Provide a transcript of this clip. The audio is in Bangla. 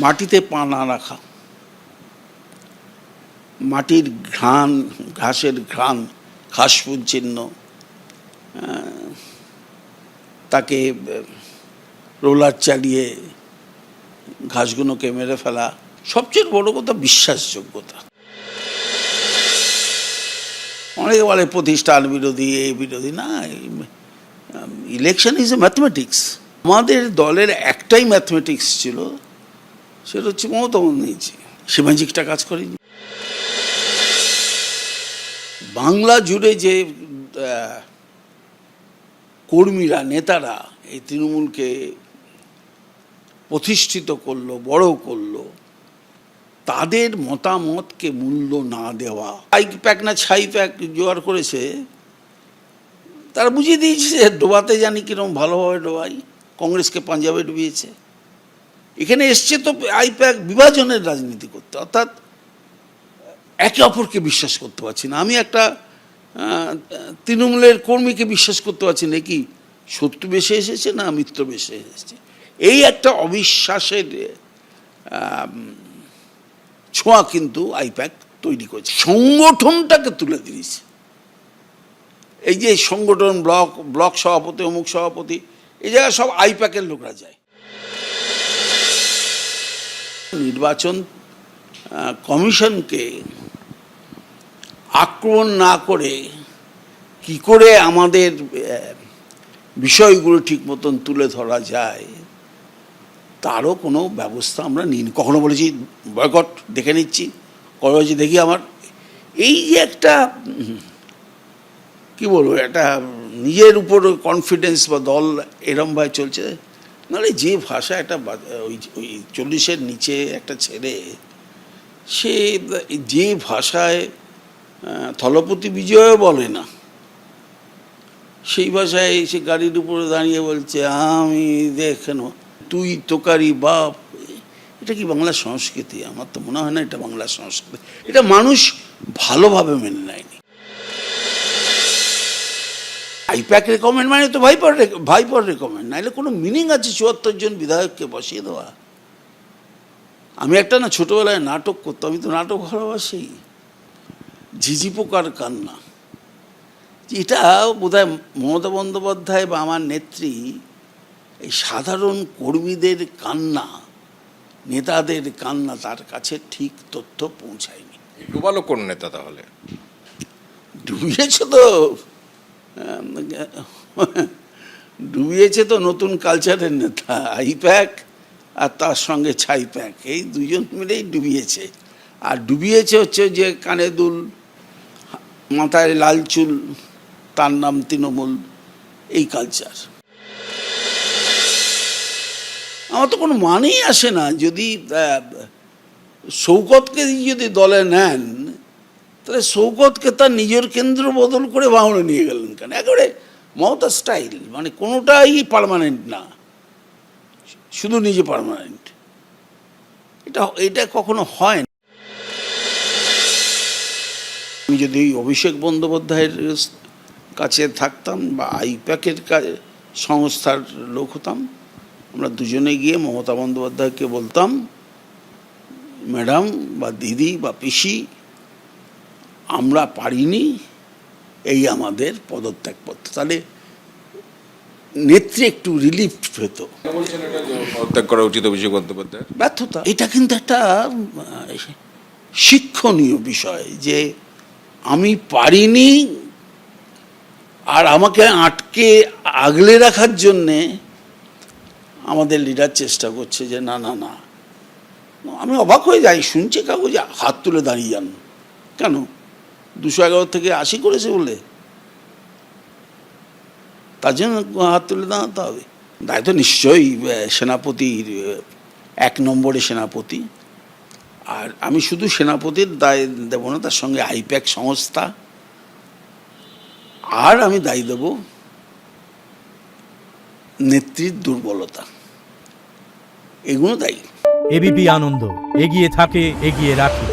মাটিতে পা না রাখা, মাটির ঘ্রাণ, ঘাসের ঘ্রাণ, ঘাসফুল চিহ্ন, তাকে রোলার চালিয়ে ঘাসগুলোকে মেরে ফেলা, সবচেয়ে বড় কথা বিশ্বাসযোগ্যতা। অনেকে বলে প্রতিষ্ঠান বিরোধী, এই বিরোধী। না, ইলেকশন ইজ এ ম্যাথমেটিক্স। আমাদের দলের একটাই ম্যাথমেটিক্স ছিল, সেটা হচ্ছে মমতা বন্দ্যোপাধ্যায়। সে ম্যাজিকটা কাজ করেনি। বাংলা জুড়ে যে কর্মীরা, নেতারা এই তৃণমূলকে প্রতিষ্ঠিত করলো, বড় করলো, তাদের মতামতকে মূল্য না দেওয়া, ছাই প্যাক না ছাই প্যাক জোগাড় করেছে, তারা বুঝিয়ে দিয়েছে যে ডোবাতে জানি কিরকম ভালোভাবে ডোবাই। কংগ্রেসকে পাঞ্জাবে ডুবিয়েছে। এখানে এসছে তো আইপ্যাক বিভাজনের রাজনীতি করতে, অর্থাৎ একে অপরকে বিশ্বাস করতে পারছি না। আমি একটা তৃণমূলের কর্মীকে বিশ্বাস করতে পারছি না, কি শত্রু বেশে এসেছে না মিত্র বেশে এসেছে। এই একটা অবিশ্বাসের ছোঁয়া কিন্তু আইপ্যাক তৈরি করেছে, সংগঠনটাকে তুলে দিয়েছে। এই যে সংগঠন, ব্লক সভাপতি, অমুক সভাপতি, এই জায়গায় সব আইপ্যাকের লোকরা যায়। নির্বাচন কমিশনকে আক্রমণ না করে কি করে আমাদের বিষয়গুলো ঠিক মতন তুলে ধরা যায়, তারও কোনো ব্যবস্থা আমরা নিইনি। কখনো বলেছি বয়কট, দেখে নিচ্ছি, কখনো বলেছি দেখি আমার এই যে একটা কি বলবো, একটা নিজের উপর কনফিডেন্স বা দল এরমভাবে চলছে। নাহলে যে ভাষা একটা ওই 40-এর নিচে একটা ছেলে, সে যে ভাষায় থলপতি বিজয়ও বলে না, সেই ভাষায় সে গাড়ির উপরে দাঁড়িয়ে বলছে আমি দেখেনো তুই তোকারি বাপ। এটা কি বাংলা সংস্কৃতি? আমার তো মনে হয় না এটা বাংলা সংস্কৃতি। এটা মানুষ ভালোভাবে মেনে নেয়নি। আইপ্যাক রেকমেন্ড মানে তো ভাইপর রেকমেন্ড, নাহলে কোনো মিনিং আছে 74 জন বিধায়ককে বসিয়ে দেওয়া? আমি একটা না ছোটবেলায় নাটক করতাম, আমি তো নাটক ভালোবাসি। ঝিঝি পোকার কান্না, এটা বোধহয় মমতা বন্দ্যোপাধ্যায় বা আমার নেত্রী এই সাধারণ কর্মীদের কান্না, নেতাদের কান্না, তার কাছে ঠিক তথ্য পৌঁছায়নি। ডুবালো কোন নেতা তাহলে? ডুবিয়েছে তো নতুন কালচারের নেতা আইপ্যাক আর তার সঙ্গে ছাইপ্যাক, এই দুজন মিলেই ডুবিয়েছে। আর ডুবিয়েছে হচ্ছে যে কানে দুল, মাথায় লাল চুল, তার নাম তৃণমূল, এই কালচার। আমার তো কোনো মানেই আসে না। যদি শৌকতকে যদি দলে নেন, তাহলে শৌকতকে তার নিজের কেন্দ্র বদল করে বাংলা নিয়ে গেলেন কেন? একেবারে মমতা স্টাইল, মানে কোনোটাই পার্মানেন্ট না, শুধু নিজে পার্মানেন্ট। এটা কখনো হয় না। আমি যদি অভিষেক বন্দ্যোপাধ্যায়ের কাছে থাকতাম বা আইপ্যাকের সংস্থার লোক হতাম, আমরা দুজনে গিয়ে মমতা বন্দ্যোপাধ্যায়কে বলতাম, ম্যাডাম বা দিদি বা পিসি, আমরা পারিনি, এই আমাদের পদত্যাগপত্র। তাহলে নেত্রী একটু রিলিফ পেত। পদত্যাগ করা উচিত অভিষেক বন্দ্যোপাধ্যায়। ব্যর্থতা, এটা কিন্তু একটা শিক্ষণীয় বিষয় যে আমি পারিনি, আর আমাকে আটকে আগলে রাখার জন্যে আমাদের লিডার চেষ্টা করছে যে না না না। আমি অবাক হয়ে যাই, শুনছে কাগজে হাত তুলে দাঁড়িয়ে যান কেন? 211 থেকে 80 করেছে বলে তার জন্য হাত তুলে দাঁড়াতে হবে? দায়িত্ব নিশ্চয়ই সেনাপতির, 1 নম্বরে সেনাপতি। আর আমি শুধু সেনাপতির দায় দেব না, তার সঙ্গে আইপ্যাক সংস্থা, আর আমি দায়ী দেব নেত্রীর দুর্বলতা, এগুলো দায়ী। এবিপি আনন্দ, এগিয়ে থাকে, এগিয়ে রাখে।